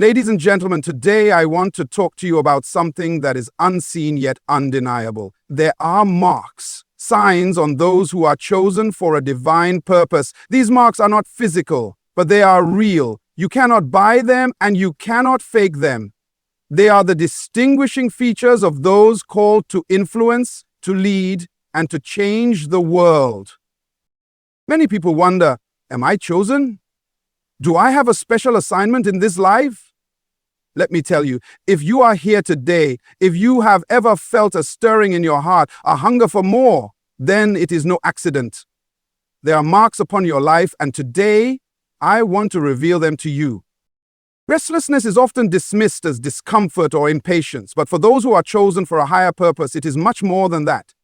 Ladies and gentlemen, today I want to talk to you about something that is unseen yet undeniable. There are marks, signs on those who are chosen for a divine purpose. These marks are not physical, but they are real. You cannot buy them and you cannot fake them. They are the distinguishing features of those called to influence, to lead, and to change the world. Many people wonder, am I chosen? Do I have a special assignment in this life? Let me tell you, if you are here today, if you have ever felt a stirring in your heart, a hunger for more, then it is no accident. There are marks upon your life, and today I want to reveal them to you. Restlessness is often dismissed as discomfort or impatience, but for those who are chosen for a higher purpose, it is much more than that.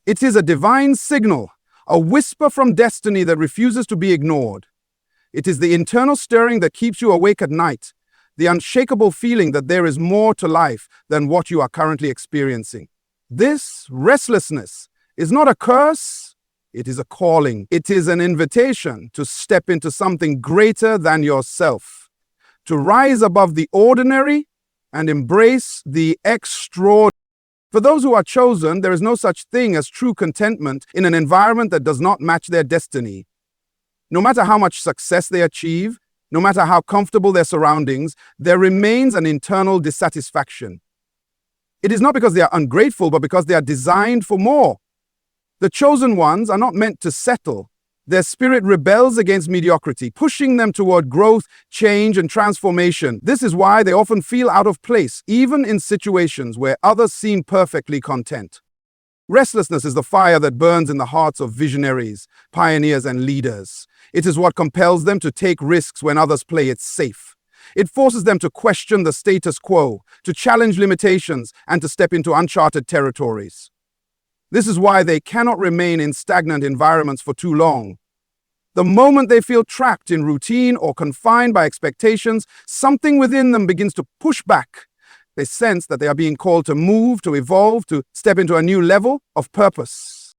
It is a divine signal, a whisper from destiny that refuses to be ignored. It is the internal stirring that keeps you awake at night, the unshakable feeling that there is more to life than what you are currently experiencing. This restlessness is not a curse, it is a calling. It is an invitation to step into something greater than yourself, to rise above the ordinary and embrace the extraordinary. For those who are chosen, there is no such thing as true contentment in an environment that does not match their destiny. No matter how much success they achieve, no matter how comfortable their surroundings, there remains an internal dissatisfaction. It is not because they are ungrateful, but because they are designed for more. The chosen ones are not meant to settle. Their spirit rebels against mediocrity, pushing them toward growth, change, and transformation. This is why they often feel out of place, even in situations where others seem perfectly content. Restlessness is the fire that burns in the hearts of visionaries, pioneers, and leaders. It is what compels them to take risks when others play it safe. It forces them to question the status quo, to challenge limitations, and to step into uncharted territories. This is why they cannot remain in stagnant environments for too long. The moment they feel trapped in routine or confined by expectations, something within them begins to push back. They sense that they are being called to move, to evolve, to step into a new level of purpose.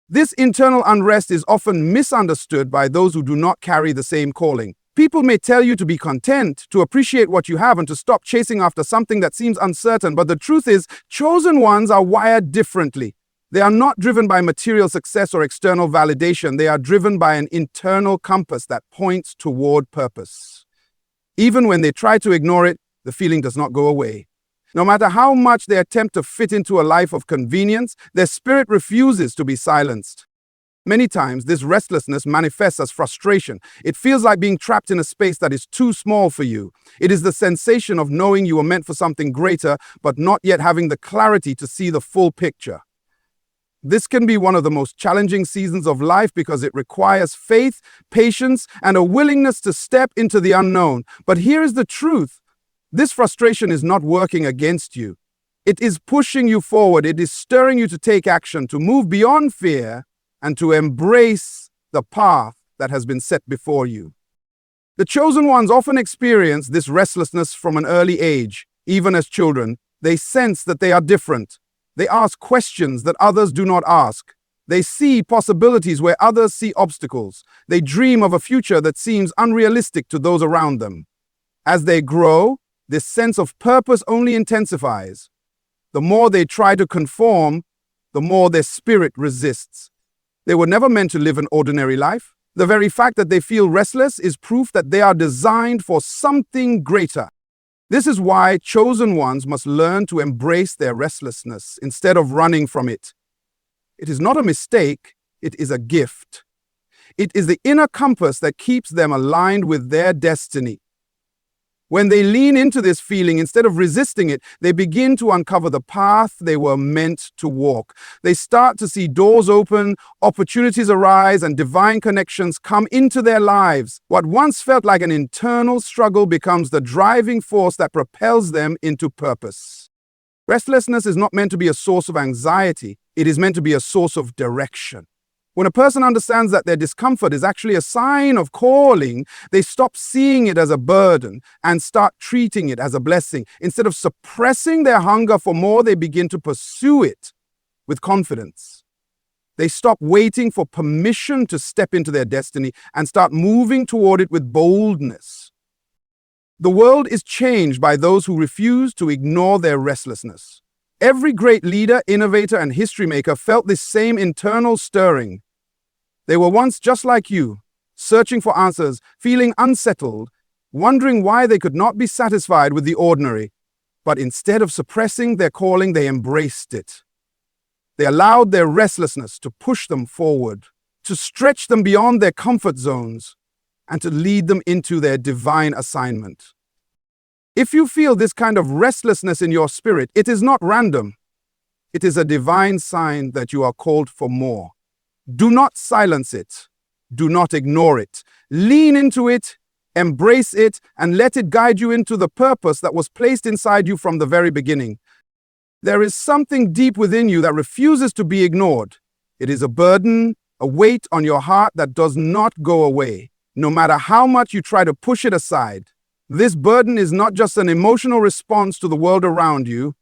This internal unrest is often misunderstood by those who do not carry the same calling. People may tell you to be content, to appreciate what you have, and to stop chasing after something that seems uncertain. But the truth is, chosen ones are wired differently. They are not driven by material success or external validation. They are driven by an internal compass that points toward purpose. Even when they try to ignore it, the feeling does not go away. No matter how much they attempt to fit into a life of convenience, their spirit refuses to be silenced. Many times, this restlessness manifests as frustration. It feels like being trapped in a space that is too small for you. It is the sensation of knowing you were meant for something greater, but not yet having the clarity to see the full picture. This can be one of the most challenging seasons of life because it requires faith, patience, and a willingness to step into the unknown. But here is the truth. This frustration is not working against you. It is pushing you forward. It is stirring you to take action, to move beyond fear, and to embrace the path that has been set before you. The chosen ones often experience this restlessness from an early age. Even as children, they sense that they are different. They ask questions that others do not ask. They see possibilities where others see obstacles. They dream of a future that seems unrealistic to those around them. As they grow, this sense of purpose only intensifies. The more they try to conform, the more their spirit resists. They were never meant to live an ordinary life. The very fact that they feel restless is proof that they are designed for something greater. This is why chosen ones must learn to embrace their restlessness instead of running from it. It is not a mistake, it is a gift. It is the inner compass that keeps them aligned with their destiny. When they lean into this feeling, instead of resisting it, they begin to uncover the path they were meant to walk. They start to see doors open, opportunities arise, and divine connections come into their lives. What once felt like an internal struggle becomes the driving force that propels them into purpose. Restlessness is not meant to be a source of anxiety. It is meant to be a source of direction. When a person understands that their discomfort is actually a sign of calling, they stop seeing it as a burden and start treating it as a blessing. Instead of suppressing their hunger for more, they begin to pursue it with confidence. They stop waiting for permission to step into their destiny and start moving toward it with boldness. The world is changed by those who refuse to ignore their restlessness. Every great leader, innovator, and history maker felt this same internal stirring. They were once just like you, searching for answers, feeling unsettled, wondering why they could not be satisfied with the ordinary. But instead of suppressing their calling, they embraced it. They allowed their restlessness to push them forward, to stretch them beyond their comfort zones, and to lead them into their divine assignment. If you feel this kind of restlessness in your spirit, it is not random. It is a divine sign that you are called for more. Do not silence it. Do not ignore it. Lean into it, embrace it, and let it guide you into the purpose that was placed inside you from the very beginning. There is something deep within you that refuses to be ignored. It is a burden, a weight on your heart that does not go away, no matter how much you try to push it aside. This burden is not just an emotional response to the world around you.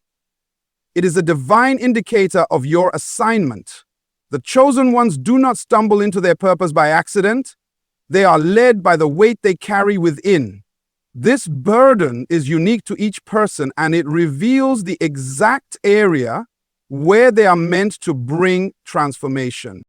It is a divine indicator of your assignment. The chosen ones do not stumble into their purpose by accident. They are led by the weight they carry within. This burden is unique to each person, and it reveals the exact area where they are meant to bring transformation.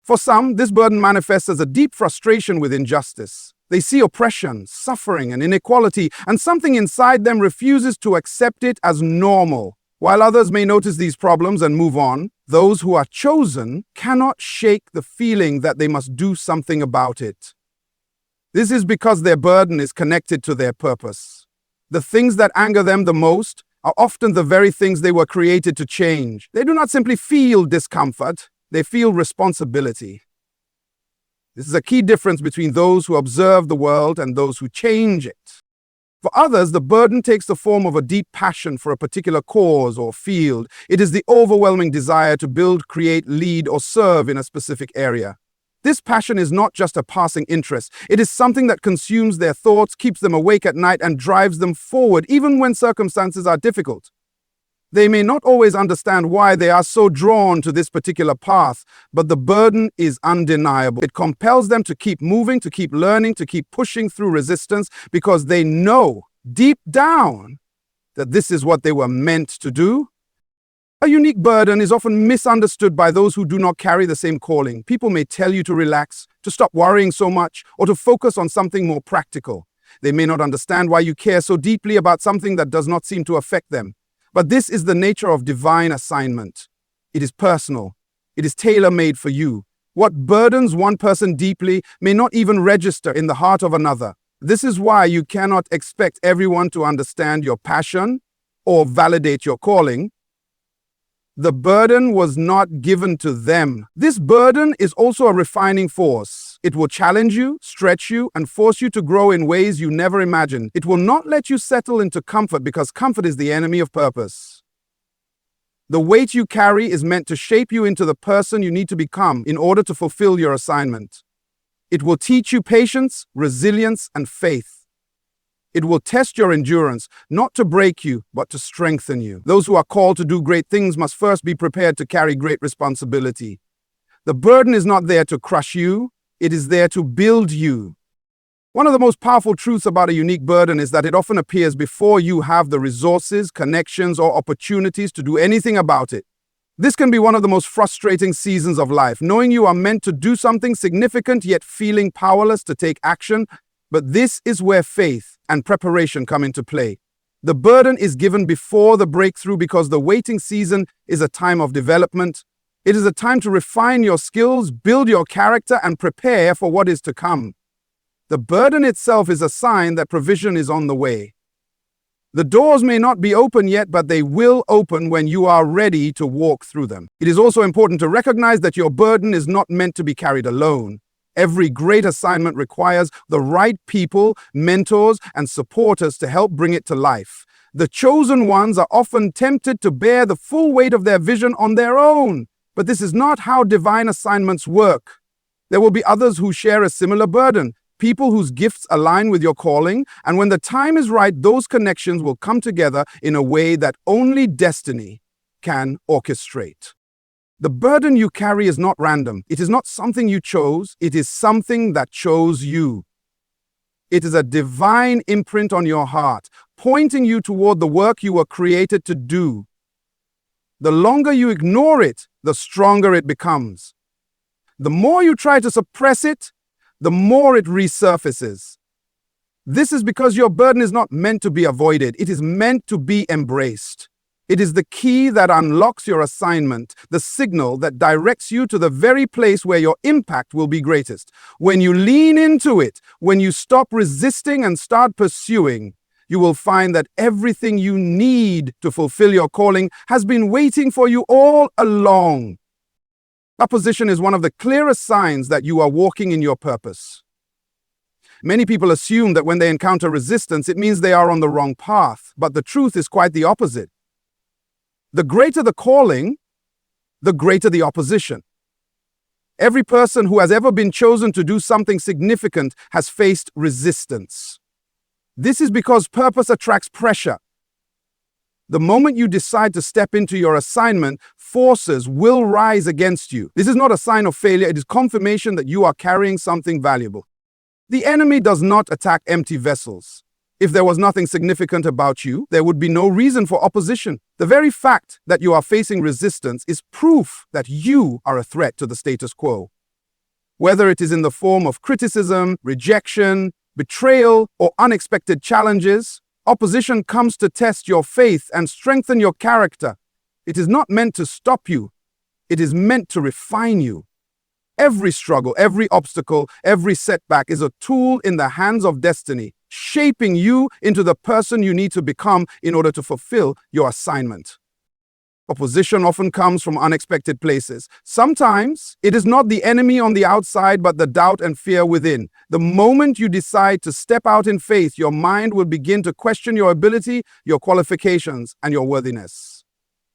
For some, this burden manifests as a deep frustration with injustice. They see oppression, suffering, and inequality, and something inside them refuses to accept it as normal. While others may notice these problems and move on, those who are chosen cannot shake the feeling that they must do something about it. This is because their burden is connected to their purpose. The things that anger them the most are often the very things they were created to change. They do not simply feel discomfort, they feel responsibility. This is a key difference between those who observe the world and those who change it. For others, the burden takes the form of a deep passion for a particular cause or field. It is the overwhelming desire to build, create, lead, or serve in a specific area. This passion is not just a passing interest. It is something that consumes their thoughts, keeps them awake at night, and drives them forward, even when circumstances are difficult. They may not always understand why they are so drawn to this particular path, but the burden is undeniable. It compels them to keep moving, to keep learning, to keep pushing through resistance, because they know deep down that this is what they were meant to do. A unique burden is often misunderstood by those who do not carry the same calling. People may tell you to relax, to stop worrying so much, or to focus on something more practical. They may not understand why you care so deeply about something that does not seem to affect them. But this is the nature of divine assignment. It is personal. It is tailor-made for you. What burdens one person deeply may not even register in the heart of another. This is why you cannot expect everyone to understand your passion or validate your calling. The burden was not given to them. This burden is also a refining force. It will challenge you, stretch you, and force you to grow in ways you never imagined. It will not let you settle into comfort, because comfort is the enemy of purpose. The weight you carry is meant to shape you into the person you need to become in order to fulfill your assignment. It will teach you patience, resilience, and faith. It will test your endurance, not to break you, but to strengthen you. Those who are called to do great things must first be prepared to carry great responsibility. The burden is not there to crush you, it is there to build you. One of the most powerful truths about a unique burden is that it often appears before you have the resources, connections, or opportunities to do anything about it. This can be one of the most frustrating seasons of life, knowing you are meant to do something significant yet feeling powerless to take action. But this is where faith and preparation come into play. The burden is given before the breakthrough, because the waiting season is a time of development. It is a time to refine your skills, build your character, and prepare for what is to come. The burden itself is a sign that provision is on the way. The doors may not be open yet, but they will open when you are ready to walk through them. It is also important to recognize that your burden is not meant to be carried alone. Every great assignment requires the right people, mentors, and supporters to help bring it to life. The chosen ones are often tempted to bear the full weight of their vision on their own, but this is not how divine assignments work. There will be others who share a similar burden, people whose gifts align with your calling, and when the time is right, those connections will come together in a way that only destiny can orchestrate. The burden you carry is not random. It is not something you chose. It is something that chose you. It is a divine imprint on your heart, pointing you toward the work you were created to do. The longer you ignore it, the stronger it becomes. The more you try to suppress it, the more it resurfaces. This is because your burden is not meant to be avoided. It is meant to be embraced. It is the key that unlocks your assignment, the signal that directs you to the very place where your impact will be greatest. When you lean into it, when you stop resisting and start pursuing, you will find that everything you need to fulfill your calling has been waiting for you all along. Opposition is one of the clearest signs that you are walking in your purpose. Many people assume that when they encounter resistance, it means they are on the wrong path, but the truth is quite the opposite. The greater the calling, the greater the opposition. Every person who has ever been chosen to do something significant has faced resistance. This is because purpose attracts pressure. The moment you decide to step into your assignment, forces will rise against you. This is not a sign of failure, it is confirmation that you are carrying something valuable. The enemy does not attack empty vessels. If there was nothing significant about you, there would be no reason for opposition. The very fact that you are facing resistance is proof that you are a threat to the status quo. Whether it is in the form of criticism, rejection, betrayal, or unexpected challenges, opposition comes to test your faith and strengthen your character. It is not meant to stop you. It is meant to refine you. Every struggle, every obstacle, every setback is a tool in the hands of destiny, shaping you into the person you need to become in order to fulfill your assignment. Opposition often comes from unexpected places. Sometimes it is not the enemy on the outside, but the doubt and fear within. The moment you decide to step out in faith, your mind will begin to question your ability, your qualifications, and your worthiness.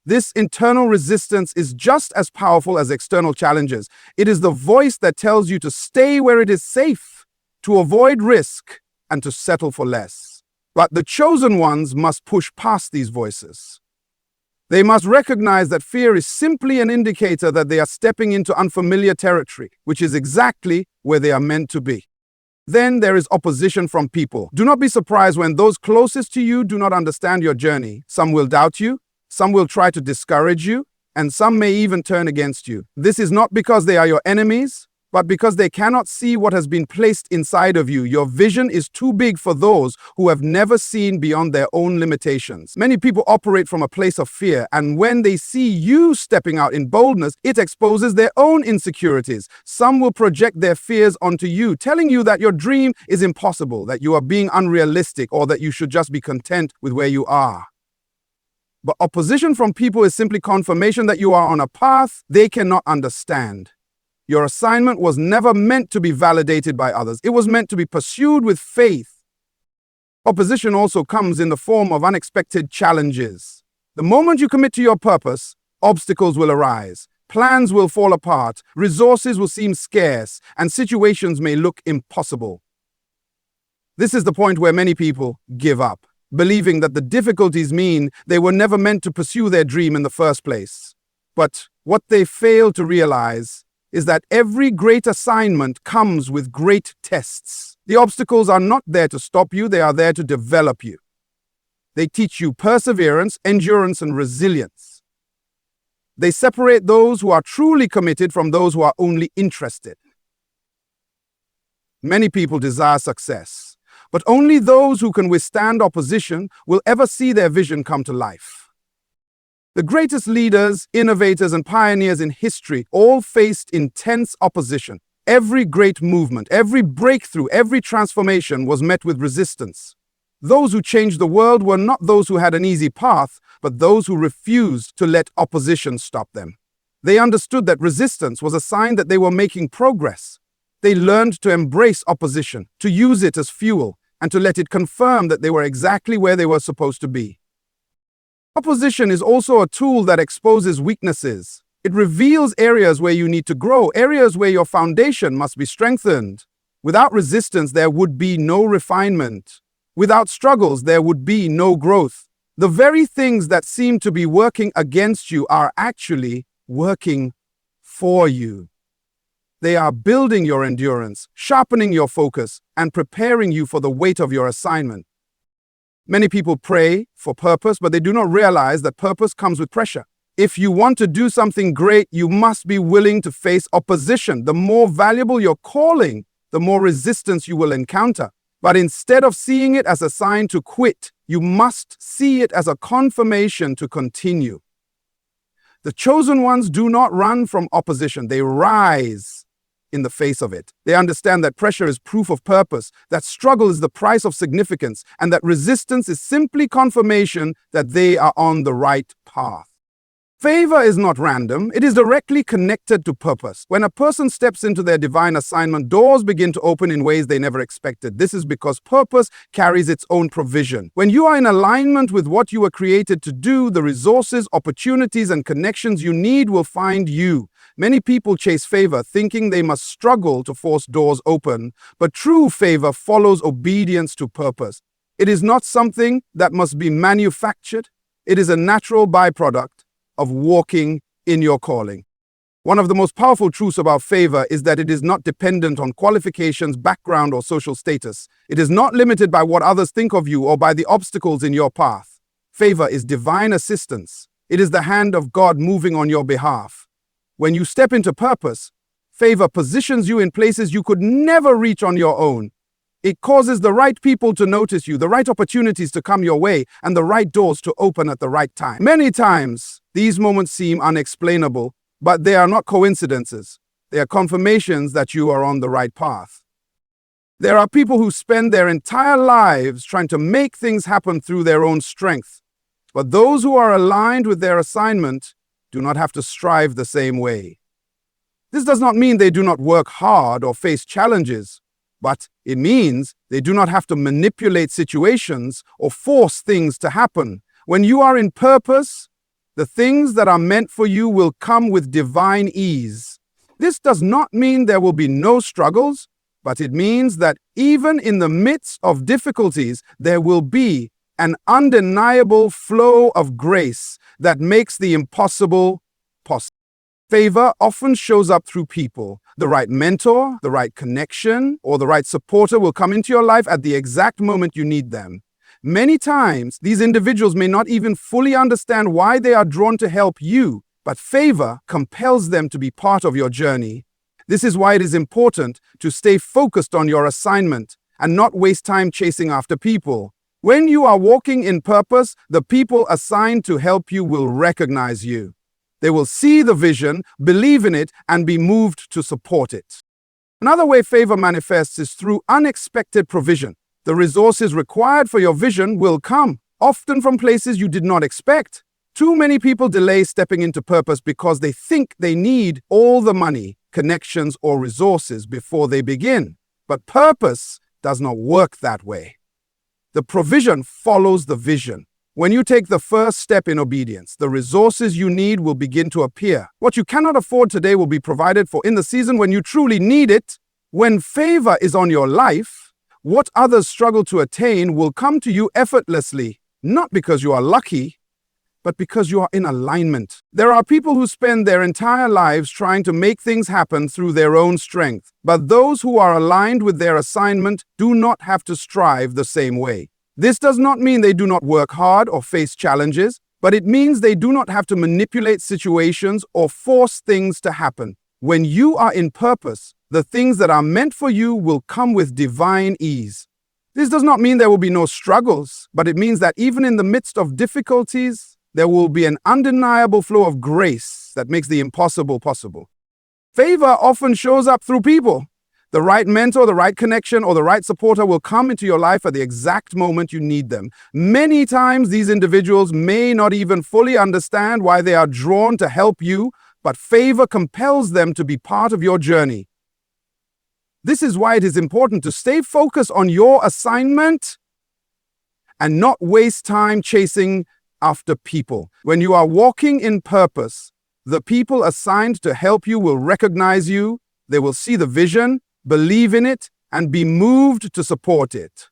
This internal resistance is just as powerful as external challenges. It is the voice that tells you to stay where it is safe, to avoid risk, and to settle for less. But the chosen ones must push past these voices. They must recognize that fear is simply an indicator that they are stepping into unfamiliar territory, which is exactly where they are meant to be. Then there is opposition from people. Do not be surprised when those closest to you do not understand your journey. Some will doubt you, some will try to discourage you, and some may even turn against you. This is not because they are your enemies, but because they cannot see what has been placed inside of you. Your vision is too big for those who have never seen beyond their own limitations. Many people operate from a place of fear, and when they see you stepping out in boldness, it exposes their own insecurities. Some will project their fears onto you, telling you that your dream is impossible, that you are being unrealistic, or that you should just be content with where you are. But opposition from people is simply confirmation that you are on a path they cannot understand. Your assignment was never meant to be validated by others. It was meant to be pursued with faith. Opposition also comes in the form of unexpected challenges. The moment you commit to your purpose, obstacles will arise, plans will fall apart, resources will seem scarce, and situations may look impossible. This is the point where many people give up, believing that the difficulties mean they were never meant to pursue their dream in the first place. But what they fail to realize is that every great assignment comes with great tests. The obstacles are not there to stop you, they are there to develop you. They teach you perseverance, endurance, and resilience. They separate those who are truly committed from those who are only interested. Many people desire success, but only those who can withstand opposition will ever see their vision come to life. The greatest leaders, innovators, and pioneers in history all faced intense opposition. Every great movement, every breakthrough, every transformation was met with resistance. Those who changed the world were not those who had an easy path, but those who refused to let opposition stop them. They understood that resistance was a sign that they were making progress. They learned to embrace opposition, to use it as fuel, and to let it confirm that they were exactly where they were supposed to be. Opposition is also a tool that exposes weaknesses. It reveals areas where you need to grow, areas where your foundation must be strengthened. Without resistance, there would be no refinement. Without struggles, there would be no growth. The very things that seem to be working against you are actually working for you. They are building your endurance, sharpening your focus, and preparing you for the weight of your assignment. Many people pray for purpose, but they do not realize that purpose comes with pressure. If you want to do something great, you must be willing to face opposition. The more valuable your calling, the more resistance you will encounter. But instead of seeing it as a sign to quit, you must see it as a confirmation to continue. The chosen ones do not run from opposition. They rise in the face of it. They understand that pressure is proof of purpose, that struggle is the price of significance, and that resistance is simply confirmation that they are on the right path. Favor is not random, it is directly connected to purpose. When a person steps into their divine assignment, doors begin to open in ways they never expected. This is because purpose carries its own provision. When you are in alignment with what you were created to do, the resources, opportunities, and connections you need will find you. Many people chase favor thinking they must struggle to force doors open, but true favor follows obedience to purpose. It is not something that must be manufactured. It is a natural byproduct of walking in your calling. One of the most powerful truths about favor is that it is not dependent on qualifications, background, or social status. It is not limited by what others think of you or by the obstacles in your path. Favor is divine assistance. It is the hand of God moving on your behalf. When you step into purpose, favor positions you in places you could never reach on your own. It causes the right people to notice you, the right opportunities to come your way, and the right doors to open at the right time. Many times, these moments seem unexplainable, but they are not coincidences. They are confirmations that you are on the right path. There are people who spend their entire lives trying to make things happen through their own strength. But those who are aligned with their assignment do not have to strive the same way. This does not mean they do not work hard or face challenges, but it means they do not have to manipulate situations or force things to happen. When you are in purpose, the things that are meant for you will come with divine ease. This does not mean there will be no struggles, but it means that even in the midst of difficulties, there will be an undeniable flow of grace that makes the impossible possible. Favor often shows up through people. The right mentor, the right connection, or the right supporter will come into your life at the exact moment you need them. Many times, these individuals may not even fully understand why they are drawn to help you, but favor compels them to be part of your journey. This is why it is important to stay focused on your assignment and not waste time chasing after people. When you are walking in purpose, the people assigned to help you will recognize you. They will see the vision, believe in it, and be moved to support it. Another way favor manifests is through unexpected provision. The resources required for your vision will come, often from places you did not expect. Too many people delay stepping into purpose because they think they need all the money, connections, or resources before they begin. But purpose does not work that way. The provision follows the vision. When you take the first step in obedience, the resources you need will begin to appear. What you cannot afford today will be provided for in the season when you truly need it. When favor is on your life, what others struggle to attain will come to you effortlessly, not because you are lucky, but because you are in alignment. There are people who spend their entire lives trying to make things happen through their own strength, but those who are aligned with their assignment do not have to strive the same way. This does not mean they do not work hard or face challenges, but it means they do not have to manipulate situations or force things to happen. When you are in purpose, the things that are meant for you will come with divine ease. This does not mean there will be no struggles, but it means that even in the midst of difficulties, there will be an undeniable flow of grace that makes the impossible possible. Favor often shows up through people. The right mentor, the right connection, or the right supporter will come into your life at the exact moment you need them. Many times, these individuals may not even fully understand why they are drawn to help you, but favor compels them to be part of your journey. This is why it is important to stay focused on your assignment and not waste time chasing after people. When you are walking in purpose, the people assigned to help you will recognize you, they will see the vision, believe in it, and be moved to support it.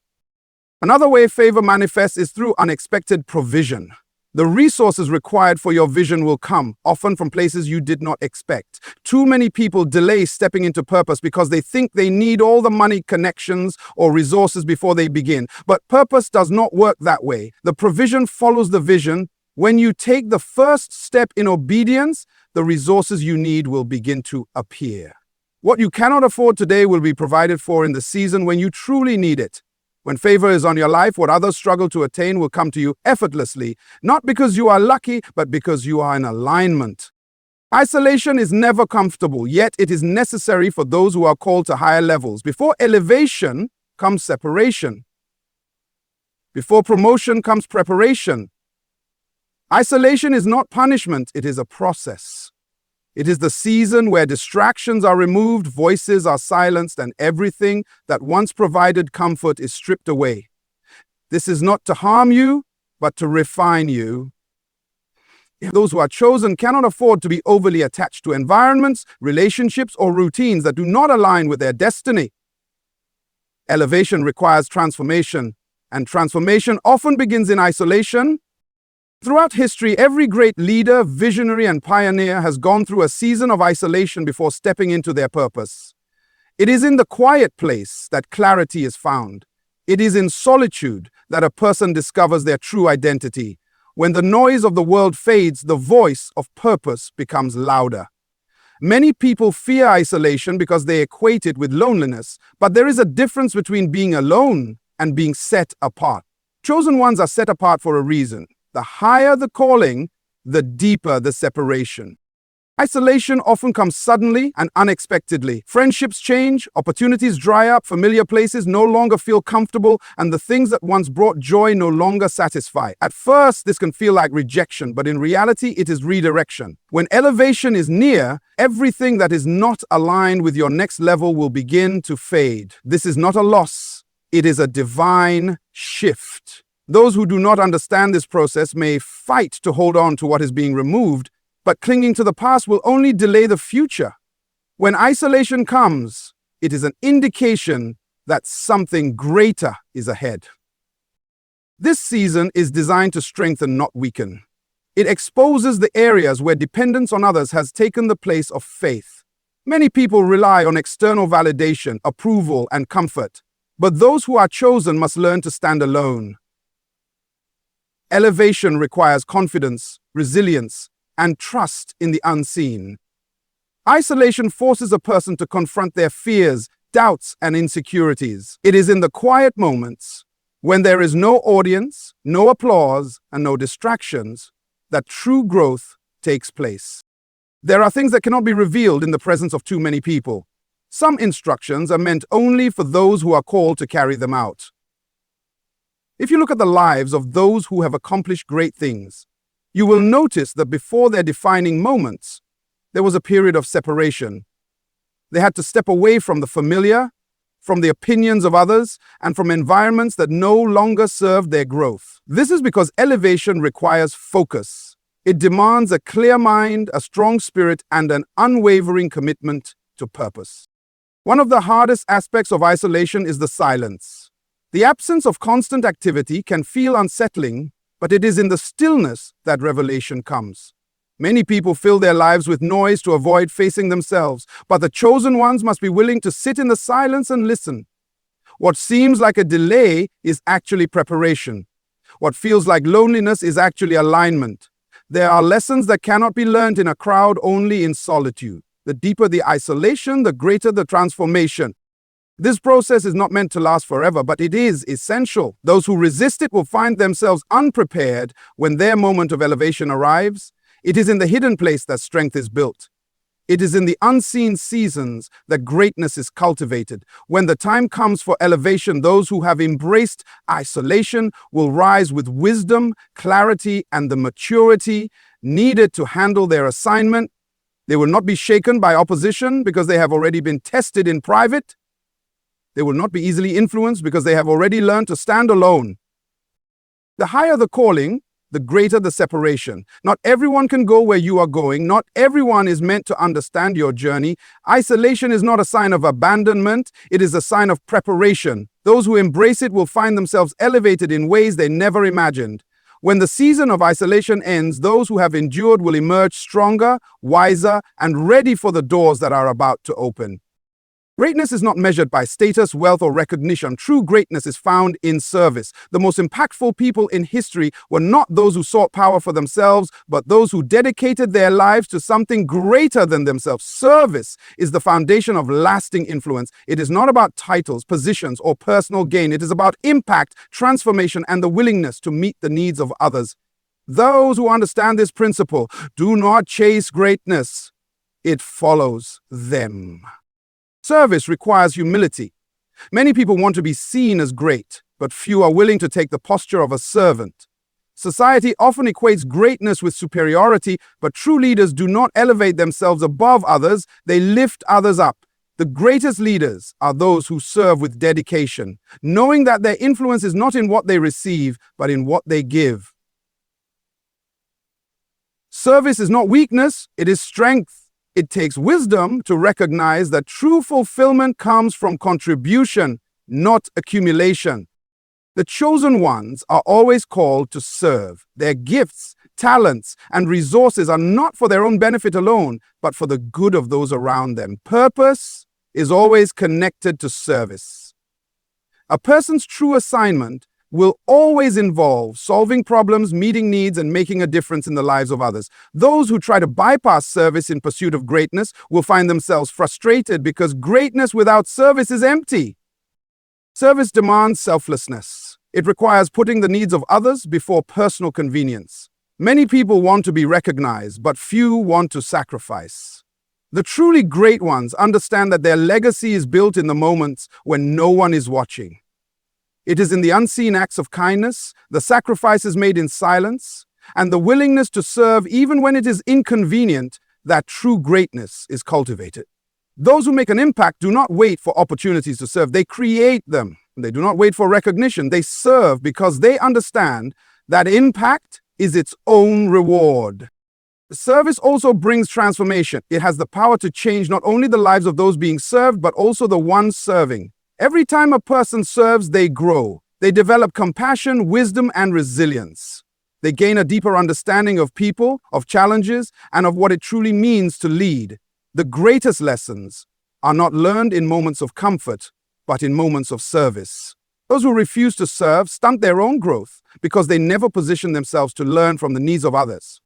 Another way favor manifests is through unexpected provision. The resources required for your vision will come, often from places you did not expect. Too many people delay stepping into purpose because they think they need all the money, connections, or resources before they begin. But purpose does not work that way. The provision follows the vision. When you take the first step in obedience, the resources you need will begin to appear. What you cannot afford today will be provided for in the season when you truly need it. When favor is on your life, what others struggle to attain will come to you effortlessly, not because you are lucky, but because you are in alignment. Isolation is never comfortable, yet it is necessary for those who are called to higher levels. Before elevation comes separation. Before promotion comes preparation. Isolation is not punishment, it is a process. It is the season where distractions are removed, voices are silenced, and everything that once provided comfort is stripped away. This is not to harm you, but to refine you. Those who are chosen cannot afford to be overly attached to environments, relationships, or routines that do not align with their destiny. Elevation requires transformation, and transformation often begins in isolation. Throughout history, every great leader, visionary, and pioneer has gone through a season of isolation before stepping into their purpose. It is in the quiet place that clarity is found. It is in solitude that a person discovers their true identity. When the noise of the world fades, the voice of purpose becomes louder. Many people fear isolation because they equate it with loneliness, but there is a difference between being alone and being set apart. Chosen ones are set apart for a reason. The higher the calling, the deeper the separation. Isolation often comes suddenly and unexpectedly. Friendships change, opportunities dry up, familiar places no longer feel comfortable, and the things that once brought joy no longer satisfy. At first, this can feel like rejection, but in reality, it is redirection. When elevation is near, everything that is not aligned with your next level will begin to fade. This is not a loss, it is a divine shift. Those who do not understand this process may fight to hold on to what is being removed, but clinging to the past will only delay the future. When isolation comes, it is an indication that something greater is ahead. This season is designed to strengthen, not weaken. It exposes the areas where dependence on others has taken the place of faith. Many people rely on external validation, approval, and comfort, but those who are chosen must learn to stand alone. Elevation requires confidence, resilience, and trust in the unseen. Isolation forces a person to confront their fears, doubts, and insecurities. It is in the quiet moments, when there is no audience, no applause, and no distractions, that true growth takes place. There are things that cannot be revealed in the presence of too many people. Some instructions are meant only for those who are called to carry them out. If you look at the lives of those who have accomplished great things, you will notice that before their defining moments, there was a period of separation. They had to step away from the familiar, from the opinions of others, and from environments that no longer served their growth. This is because elevation requires focus. It demands a clear mind, a strong spirit, and an unwavering commitment to purpose. One of the hardest aspects of isolation is the silence. The absence of constant activity can feel unsettling, but it is in the stillness that revelation comes. Many people fill their lives with noise to avoid facing themselves, but the chosen ones must be willing to sit in the silence and listen. What seems like a delay is actually preparation. What feels like loneliness is actually alignment. There are lessons that cannot be learned in a crowd, only in solitude. The deeper the isolation, the greater the transformation. This process is not meant to last forever, but it is essential. Those who resist it will find themselves unprepared when their moment of elevation arrives. It is in the hidden place that strength is built. It is in the unseen seasons that greatness is cultivated. When the time comes for elevation, those who have embraced isolation will rise with wisdom, clarity, and the maturity needed to handle their assignment. They will not be shaken by opposition because they have already been tested in private. They will not be easily influenced because they have already learned to stand alone. The higher the calling, the greater the separation. Not everyone can go where you are going. Not everyone is meant to understand your journey. Isolation is not a sign of abandonment. It is a sign of preparation. Those who embrace it will find themselves elevated in ways they never imagined. When the season of isolation ends, those who have endured will emerge stronger, wiser, and ready for the doors that are about to open. Greatness is not measured by status, wealth, or recognition. True greatness is found in service. The most impactful people in history were not those who sought power for themselves, but those who dedicated their lives to something greater than themselves. Service is the foundation of lasting influence. It is not about titles, positions, or personal gain. It is about impact, transformation, and the willingness to meet the needs of others. Those who understand this principle do not chase greatness. It follows them. Service requires humility. Many people want to be seen as great, but few are willing to take the posture of a servant. Society often equates greatness with superiority, but true leaders do not elevate themselves above others, they lift others up. The greatest leaders are those who serve with dedication, knowing that their influence is not in what they receive, but in what they give. Service is not weakness, it is strength. It takes wisdom to recognize that true fulfillment comes from contribution, not accumulation. The chosen ones are always called to serve. Their gifts, talents, and resources are not for their own benefit alone, but for the good of those around them. Purpose is always connected to service. A person's true assignment will always involve solving problems, meeting needs, and making a difference in the lives of others. Those who try to bypass service in pursuit of greatness will find themselves frustrated because greatness without service is empty. Service demands selflessness. It requires putting the needs of others before personal convenience. Many people want to be recognized, but few want to sacrifice. The truly great ones understand that their legacy is built in the moments when no one is watching. It is in the unseen acts of kindness, the sacrifices made in silence, and the willingness to serve even when it is inconvenient that true greatness is cultivated. Those who make an impact do not wait for opportunities to serve, they create them. They do not wait for recognition, they serve because they understand that impact is its own reward. Service also brings transformation. It has the power to change not only the lives of those being served, but also the ones serving. Every time a person serves, they grow. They develop compassion, wisdom, and resilience. They gain a deeper understanding of people, of challenges, and of what it truly means to lead. The greatest lessons are not learned in moments of comfort, but in moments of service. Those who refuse to serve stunt their own growth because they never position themselves to learn from the needs of others.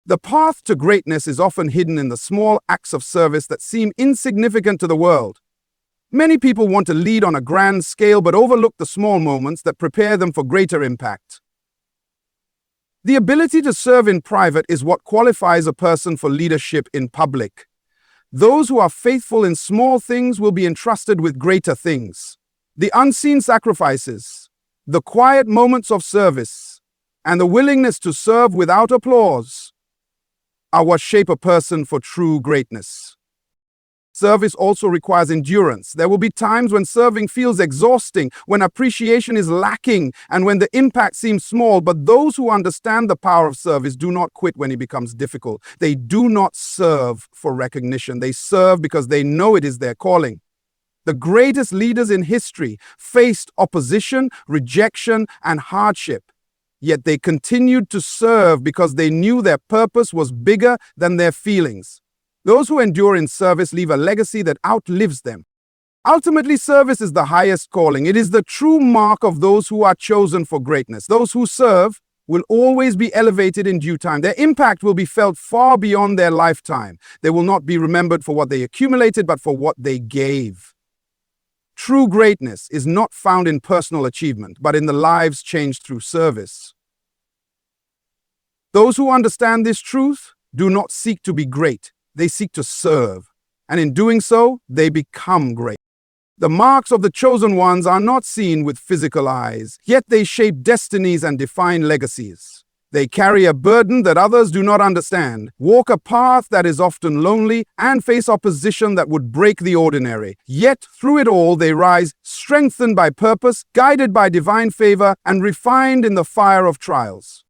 The path to greatness is often hidden in the small acts of service that seem insignificant to the world. Many people want to lead on a grand scale but overlook the small moments that prepare them for greater impact. The ability to serve in private is what qualifies a person for leadership in public. Those who are faithful in small things will be entrusted with greater things. The unseen sacrifices, the quiet moments of service, and the willingness to serve without applause are what shape a person for true greatness. Service also requires endurance. There will be times when serving feels exhausting, when appreciation is lacking, and when the impact seems small. But those who understand the power of service do not quit when it becomes difficult. They do not serve for recognition. They serve because they know it is their calling. The greatest leaders in history faced opposition, rejection, and hardship. Yet they continued to serve because they knew their purpose was bigger than their feelings. Those who endure in service leave a legacy that outlives them. Ultimately, service is the highest calling. It is the true mark of those who are chosen for greatness. Those who serve will always be elevated in due time. Their impact will be felt far beyond their lifetime. They will not be remembered for what they accumulated, but for what they gave. True greatness is not found in personal achievement, but in the lives changed through service. Those who understand this truth do not seek to be great. They seek to serve, and in doing so, they become great. The marks of the chosen ones are not seen with physical eyes, yet they shape destinies and define legacies. They carry a burden that others do not understand, walk a path that is often lonely, and face opposition that would break the ordinary. Yet, through it all, they rise, strengthened by purpose, guided by divine favor, and refined in the fire of trials.